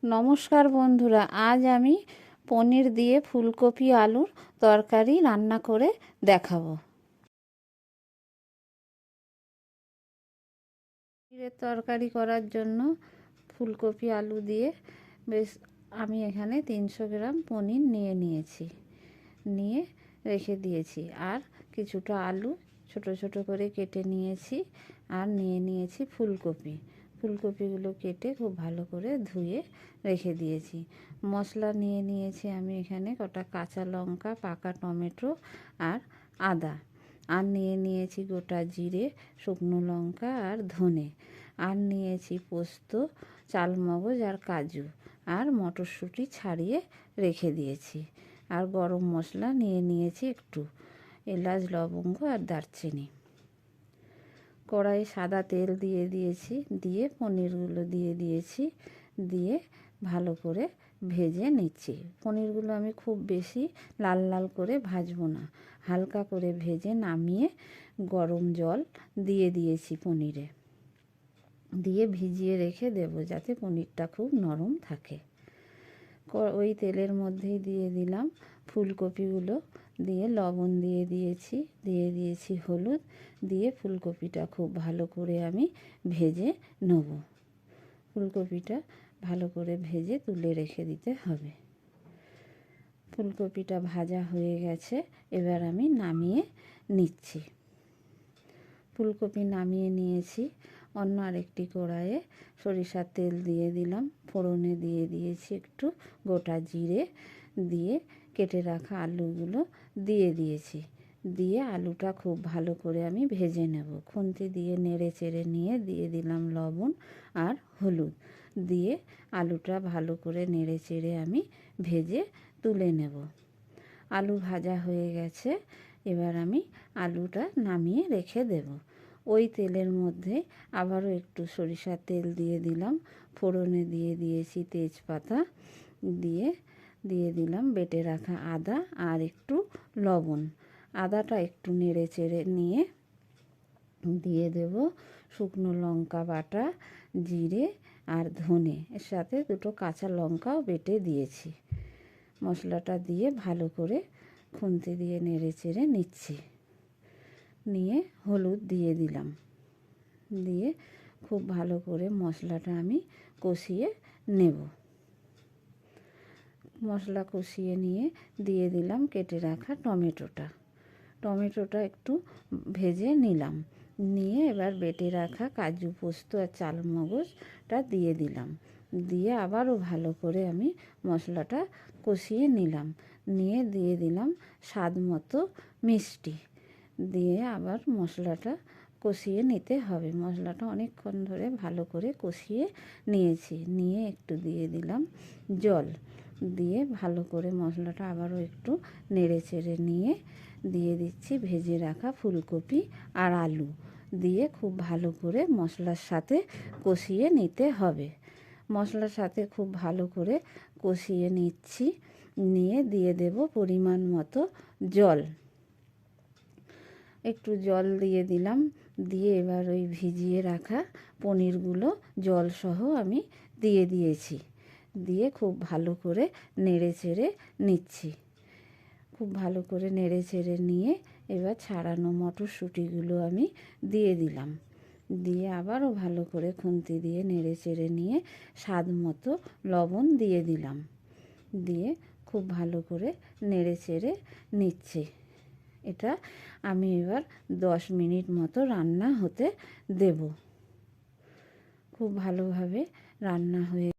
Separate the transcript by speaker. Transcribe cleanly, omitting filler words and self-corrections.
Speaker 1: নমস্কার বন্ধুরা, আজ আমি পনির দিয়ে ফুলকপি আলুর তরকারি রান্না করে দেখাবো। পনিরের তরকারি করার জন্য ফুলকপি আলু দিয়ে বেশ আমি এখানে 300 গ্রাম পনির নিয়েছি, নিয়ে রেখে দিয়েছি। আর কিছুটা আলু ছোট ছোট করে কেটে নিয়েছি, আর নিয়েছি ফুলকপিগুলো কেটে খুব ভালো করে ধুয়ে রেখে দিয়েছি। মশলা নিয়েছি আমি এখানে কটা কাঁচা লঙ্কা, পাকা টমেটো আর আদা। আর নিয়েছি গোটা জিরে, শুকনো লঙ্কা আর ধনে। আর নিয়েছি পোস্ত, চালমগজ আর কাজু, আর মটরশুঁটি ছাড়িয়ে রেখে দিয়েছি। আর গরম মশলা নিয়েছি একটু, এলাচ, লবঙ্গ আর দারচিনি। কড়াইয়ে সাদা তেল দিয়েছি, দিয়ে পনিরগুলো দিয়েছি, দিয়ে ভালো করে ভেজে নিচ্ছি। পনিরগুলো আমি খুব বেশি লাল লাল করে ভাজবো না, হালকা করে ভেজে নামিয়ে গরম জল দিয়েছি পনিরে, দিয়ে ভিজিয়ে রেখে দেবো যাতে পনিরটা খুব নরম থাকে। ওই তেলের মধ্যেই দিয়ে দিলাম ফুলকপিগুলো, দিয়ে লবণ দিয়েছি হলুদ, দিয়ে ফুলকপিটা খুব ভালো করে আমি ভেজে নেব। ফুলকপিটা ভালো করে ভেজে তুলে রেখে দিতে হবে। ফুলকপিটা ভাজা হয়ে গেছে, এবার আমি নামিয়ে নিচ্ছি। ফুলকপি নামিয়ে নিয়েছি। অন্য আরেকটি কড়াইয়ে সরিষার তেল দিয়ে দিলাম, ফোড়নে দিয়েছি একটু গোটা জিরে, দিয়ে কেটে রাখা আলুগুলো দিয়েছি, দিয়ে আলুটা খুব ভালো করে আমি ভেজে নেব। খুন্তি দিয়ে নেড়ে চেড়ে নিয়ে দিয়ে দিলাম লবণ আর হলুদ, দিয়ে আলুটা ভালো করে নেড়ে চেড়ে আমি ভেজে তুলে নেব। আলু ভাজা হয়ে গেছে, এবার আমি আলুটা নামিয়ে রেখে দেব। ওই তেলের মধ্যে আবারও একটু সরিষার তেল দিয়ে দিলাম, ফোড়নে দিয়েছি তেজপাতা, দিয়ে দিলাম বেটে রাখা আদা আর একটু লবণ। আদাটা একটু নেড়ে চেড়ে নিয়ে দিয়ে দেব শুকনো লঙ্কা বাটা, জিরে আর ধনে, এর সাথে দুটো কাঁচা লঙ্কাও বেটে দিয়েছি। মশলাটা দিয়ে ভালো করে খুন্তি দিয়ে নেড়ে চেড়ে নিচ্ছি, নিয়ে হলুদ দিয়ে দিলাম, দিয়ে খুব ভালো করে মশলাটা আমি কষিয়ে নেব। মশলা কষিয়ে নিয়ে দিয়ে দিলাম কেটে রাখা টমেটোটা একটু ভেজে নিলাম, নিয়ে এবার বেটে রাখা কাজু, পোস্ত আর চালমগজটা দিয়ে দিলাম, দিয়ে আবারও ভালো করে আমি মশলাটা কষিয়ে নিলাম, নিয়ে দিয়ে দিলাম স্বাদ মতো মিষ্টি, দিয়ে আবার মশলাটা কষিয়ে নিতে হবে। মশলাটা অনেকক্ষণ ধরে ভালো করে কষিয়ে নিয়েছি, নিয়ে একটু দিয়ে দিলাম জল, দিয়ে ভালো করে মশলাটা আবারও একটু নেড়ে চেড়ে নিয়ে দিয়ে দিচ্ছি ভেজে রাখা ফুলকপি আর আলু, দিয়ে খুব ভালো করে মশলার সাথে কষিয়ে নিতে হবে। মশলার সাথে খুব ভালো করে কষিয়ে নিচ্ছি, নিয়ে দিয়ে দেব পরিমাণ মতো জল। একটু জল দিয়ে দিলাম, দিয়ে এবার ওই ভিজিয়ে রাখা পনিরগুলো জলসহ আমি দিয়েছি, দিয়ে খুব ভালো করে নেড়ে চেড়ে নিচ্ছি। খুব ভালো করে নেড়ে চেড়ে নিয়ে এবার ছাড়ানো মটরশুঁটিগুলো আমি দিয়ে দিলাম, দিয়ে আবারও ভালো করে খুন্তি দিয়ে নেড়ে চেড়ে নিয়ে স্বাদ মতো লবণ দিয়ে দিলাম, দিয়ে খুব ভালো করে নেড়ে চেড়ে নিচ্ছি। এটা আমি এবার 10 মিনিট মতো রান্না হতে দেব। খুব ভালোভাবে রান্না হয়ে